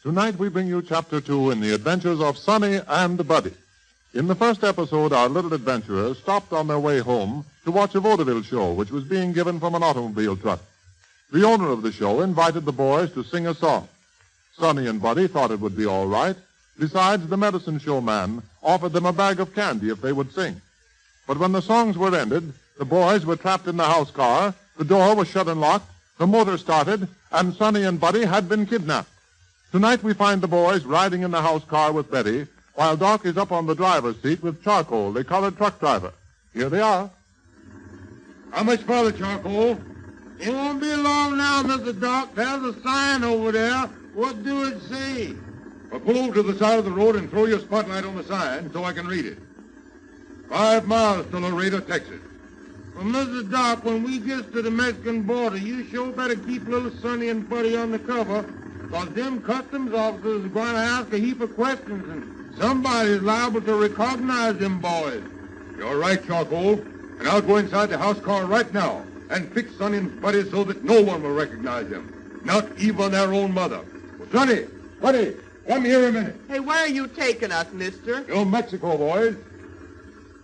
Tonight we bring you Chapter 2 in the adventures of Sonny and Buddy. In the first episode, our little adventurers stopped on their way home to watch a vaudeville show which was being given from an automobile truck. The owner of the show invited the boys to sing a song. Sonny and Buddy thought it would be all right. Besides, the medicine show man offered them a bag of candy if they would sing. But when the songs were ended, the boys were trapped in the house car, the door was shut and locked, the motor started, and Sonny and Buddy had been kidnapped. Tonight we find the boys riding in the house car with Betty, while Doc is up on the driver's seat with Charcoal, the colored truck driver. Here they are. How much for the charcoal? It won't be long now, Mr. Doc. There's a sign over there. What do it say? Well, pull over to the side of the road and throw your spotlight on the sign so I can read it. 5 miles to Laredo, Texas. Well, Mr. Doc, when we get to the Mexican border, you sure better keep little Sonny and Buddy on the cover, because them customs officers are going to ask a heap of questions, and somebody's liable to recognize them boys. You're right, Charcoal. And I'll go inside the house car right now and fix Sonny and Buddy so that no one will recognize them, not even their own mother. Well, Sonny, Buddy, come here a minute. Hey, where are you taking us, mister? To Mexico, boys.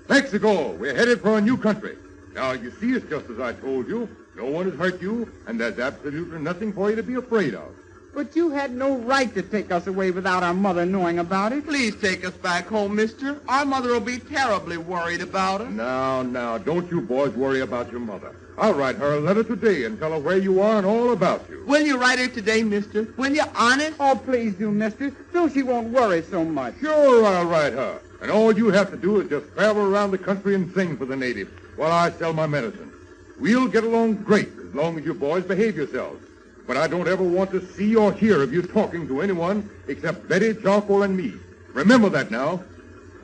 Mexico. We're headed for a new country. Now, you see, it's just as I told you. No one has hurt you, and there's absolutely nothing for you to be afraid of. But you had no right to take us away without our mother knowing about it. Please take us back home, mister. Our mother will be terribly worried about us. Now, don't you boys worry about your mother. I'll write her a letter today and tell her where you are and all about you. Will you write her today, mister? Will you, honest? Oh, please do, mister, so she won't worry so much. Sure, I'll write her. And all you have to do is just travel around the country and sing for the natives while I sell my medicine. We'll get along great as long as you boys behave yourselves. But I don't ever want to see or hear of you talking to anyone except Betty, Charcoal, and me. Remember that now.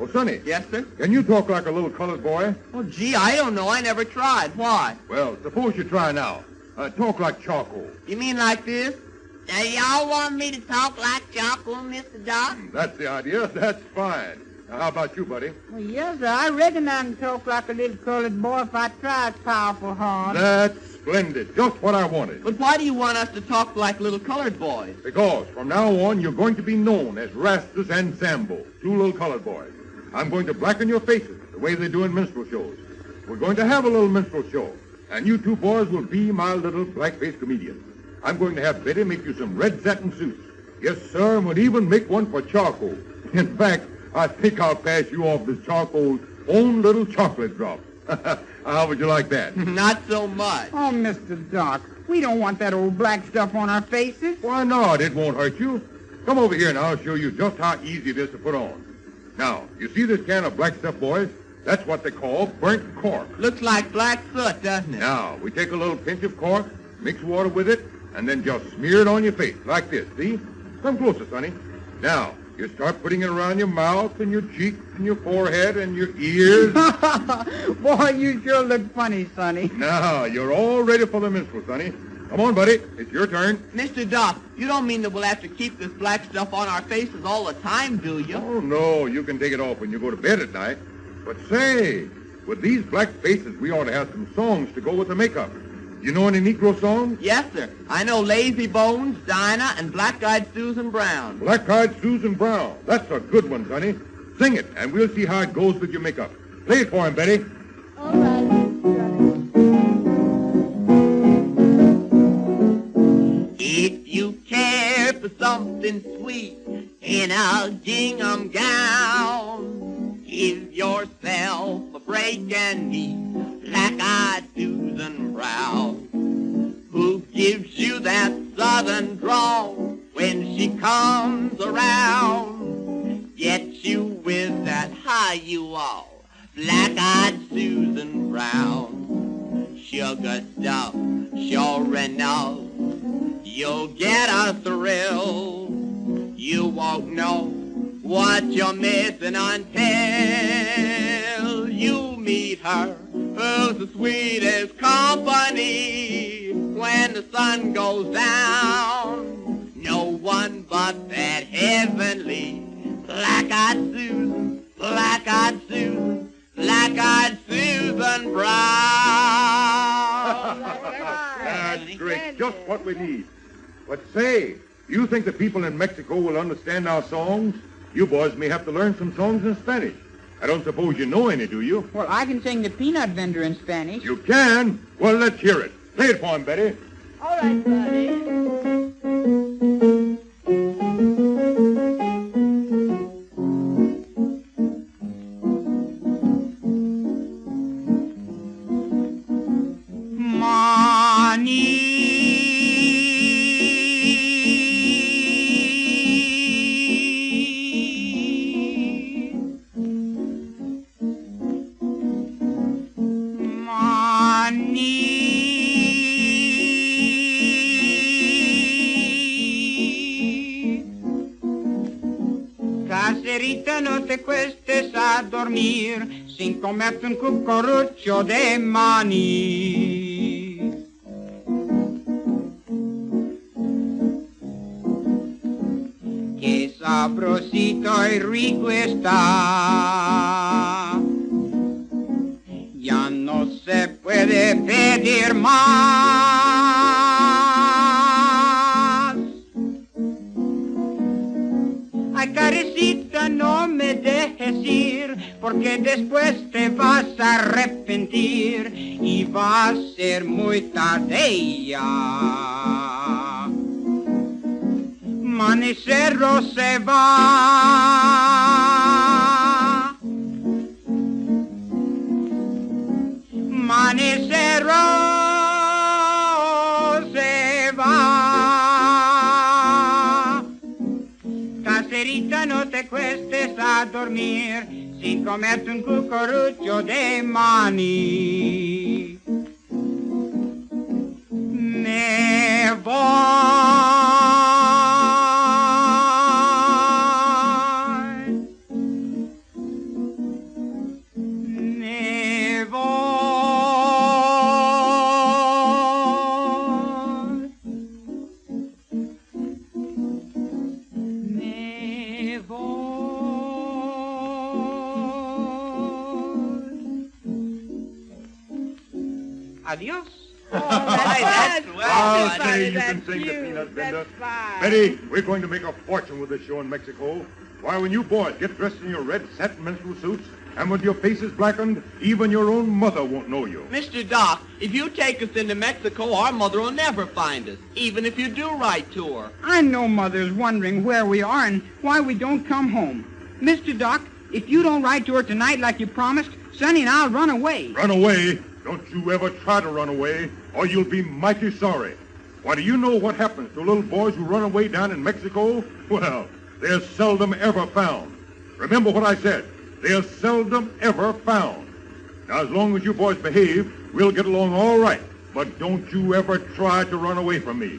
Oh, Sonny. Yes, sir? Can you talk like a little colored boy? Oh, gee, I don't know. I never tried. Why? Well, suppose you try now. Talk like Charcoal. You mean like this? Now, y'all want me to talk like Charcoal, Mr. Doc? That's the idea. That's fine. Now, how about you, Buddy? Well, yes, sir. I reckon I can talk like a little colored boy if I tried powerful hard. That's splendid. Just what I wanted. But why do you want us to talk like little colored boys? Because from now on, you're going to be known as Rastus and Sambo, 2 little colored boys. I'm going to blacken your faces the way they do in minstrel shows. We're going to have a little minstrel show, and you 2 boys will be my little black-faced comedians. I'm going to have Betty make you some red satin suits. Yes, sir, and we'll even make one for Charcoal. In fact, I think I'll pass you off as Charcoal's own little chocolate drop. How would you like that? Not so much. Oh, Mr. Doc, we don't want that old black stuff on our faces. Why not? It won't hurt you. Come over here now. I'll show you just how easy it is to put on. Now, you see this can of black stuff, boys? That's what they call burnt cork. Looks like black soot, doesn't it? Now, we take a little pinch of cork, mix water with it, and then just smear it on your face like this, see? Come closer, Sonny. Now, you start putting it around your mouth and your cheeks and your forehead and your ears. Boy, you sure look funny, Sonny. Now, you're all ready for the minstrel, Sonny. Come on, buddy. It's your turn. Mr. Doc, you don't mean that we'll have to keep this black stuff on our faces all the time, do you? Oh, no. You can take it off when you go to bed at night. But say, with these black faces, we ought to have some songs to go with the makeup. You know any Negro songs? Yes, sir. I know Lazy Bones, Dinah, and Black-Eyed Susan Brown. Black-Eyed Susan Brown. That's a good one, Sonny. Sing it, and we'll see how it goes with your makeup. Play it for him, Betty. All right. If you care for something sweet in a gingham gown, give yourself a break and meet Black-Eyed Susan Brown, who gives you that southern drawl when she comes around, gets you with that high you all, Black-Eyed Susan Brown. Sugar stuff, sure enough, you'll get a thrill. You won't know what you're missing until you meet her. Who's the sweetest company when the sun goes down? No one but that heavenly Black-Eyed Susan, Black-Eyed Susan, Black-Eyed Susan Brown. That's great. Just what we need. But say, You think the people in Mexico will understand our songs? You boys may have to learn some songs in Spanish. I don't suppose you know any, do you? Well, I can sing the peanut vendor in Spanish. You can? Well, let's hear it. Play it for him, Betty. All right, buddy. Caserita, no te cuestes a dormir sin comerte un cucurucho de maní. Qué sabrosito y rico está. Ya no se puede pedir más. Ay, carecita, no me dejes ir, porque después te vas a arrepentir y va a ser muy tarde ya. Manicero se va. Manicero se va. Caserita, no te cuestes a dormir sin comerte un cucurucho de maní. Me voy. Me voy. Me voy. Adiós. That's well. I'll That's say you that's can sing the you. peanut vendor. That's fine. Betty, we're going to make a fortune with this show in Mexico. Why, when you boys get dressed in your red satin minstrel suits and with your faces blackened, even your own mother won't know you. Mr. Doc, if you take us into Mexico, our mother will never find us, even if you do write to her. I know Mother's wondering where we are and why we don't come home. Mr. Doc, if you don't write to her tonight like you promised, Sonny and I'll run away. Run away? Don't you ever try to run away, or you'll be mighty sorry. Why, do you know what happens to little boys who run away down in Mexico? Well, they're seldom ever found. Remember what I said. They're seldom ever found. Now, as long as you boys behave, we'll get along all right. But don't you ever try to run away from me.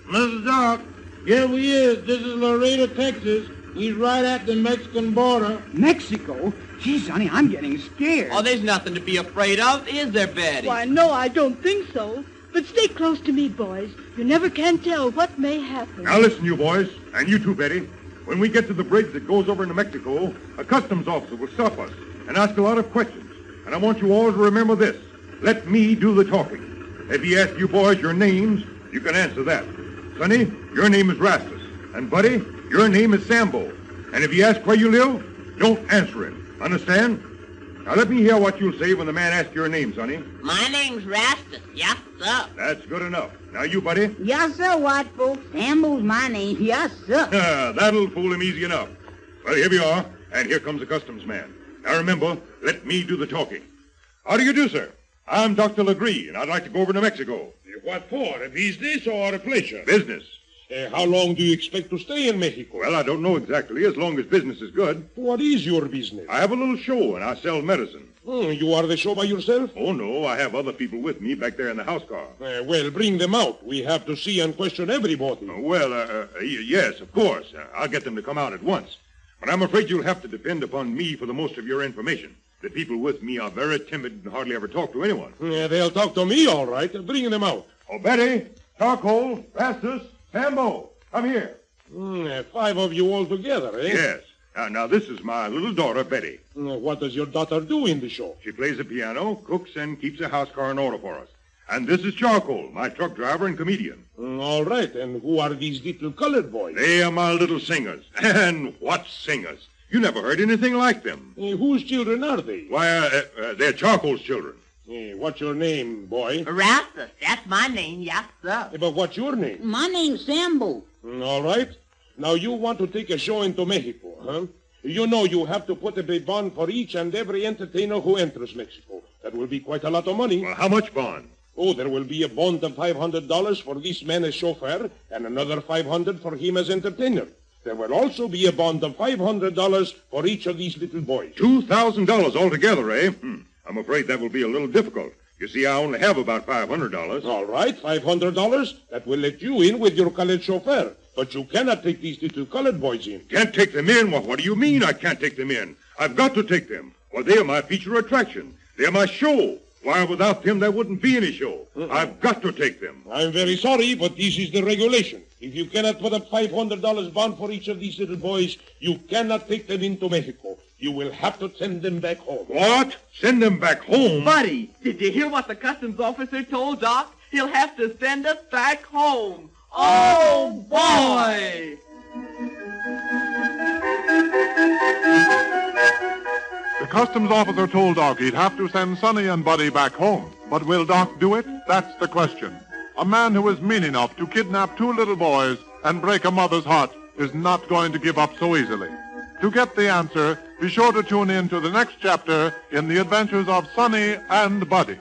Mr. Doc, here we is. This is Laredo, Texas. We's right at the Mexican border. Mexico? Gee, Sonny, I'm getting scared. Oh, there's nothing to be afraid of, is there, Betty? Why, no, I don't think so. But stay close to me, boys. You never can tell what may happen. Now listen, you boys, and you too, Betty. When we get to the bridge that goes over into Mexico, a customs officer will stop us and ask a lot of questions. And I want you all to remember this. Let me do the talking. If he asks you boys your names, you can answer that. Sonny, your name is Rastus. And Buddy, your name is Sambo. And if he asks where you live, don't answer him. Understand? Now let me hear what you'll say when the man asks your name, Sonny. My name's Rastus. Yes, sir. That's good enough. Now you, Buddy. Yes, sir, white folks. Sambo's my name. Yes, sir. That'll fool him easy enough. Well, here we are, and here comes the customs man. Now remember, let me do the talking. How do you do, sir? I'm Dr. Legree, and I'd like to go over to Mexico. What for? A business or a pleasure? Business. How long do you expect to stay in Mexico? Well, I don't know exactly, as long as business is good. What is your business? I have a little show, and I sell medicine. You are the show by yourself? Oh, no, I have other people with me back there in the house car. Well, bring them out. We have to see and question everybody. Yes, of course. I'll get them to come out at once. But I'm afraid you'll have to depend upon me for the most of your information. The people with me are very timid and hardly ever talk to anyone. They'll talk to me, all right. Bring them out. Oh, Betty, Charcoal, Rastus, Sambo, come here. 5 of you all together, eh? Yes. Now, this is my little daughter, Betty. What does your daughter do in the show? She plays the piano, cooks, and keeps the house car in order for us. And this is Charcoal, my truck driver and comedian. All right, and who are these little colored boys? They are my little singers. And what singers? You never heard anything like them. Whose children are they? Why, they're Charcoal's children. What's your name, boy? Rasta, that's my name, yes, sir. But what's your name? My name's Sambo. All right. Now, you want to take a show into Mexico, huh? You know you have to put a bond for each and every entertainer who enters Mexico. That will be quite a lot of money. Well, how much bond? Oh, there will be a bond of $500 for this man as chauffeur and another $500 for him as entertainer. There will also be a bond of $500 for each of these little boys. $2,000 altogether, eh? I'm afraid that will be a little difficult. You see, I only have about $500. All right, $500. That will let you in with your colored chauffeur. But you cannot take these little colored boys in. Can't take them in? Well, what do you mean I can't take them in? I've got to take them. Well, they are my feature attraction. They're my show. Why, without them, there wouldn't be any show. I've got to take them. I'm very sorry, but this is the regulation. If you cannot put up $500 bond for each of these little boys, you cannot take them into Mexico. You will have to send them back home. What? Send them back home? Buddy, did you hear what the customs officer told Doc? He'll have to send us back home. Oh, boy! The customs officer told Doc he'd have to send Sonny and Buddy back home. But will Doc do it? That's the question. A man who is mean enough to kidnap two little boys and break a mother's heart is not going to give up so easily. To get the answer, be sure to tune in to the next chapter in the adventures of Sonny and Buddy.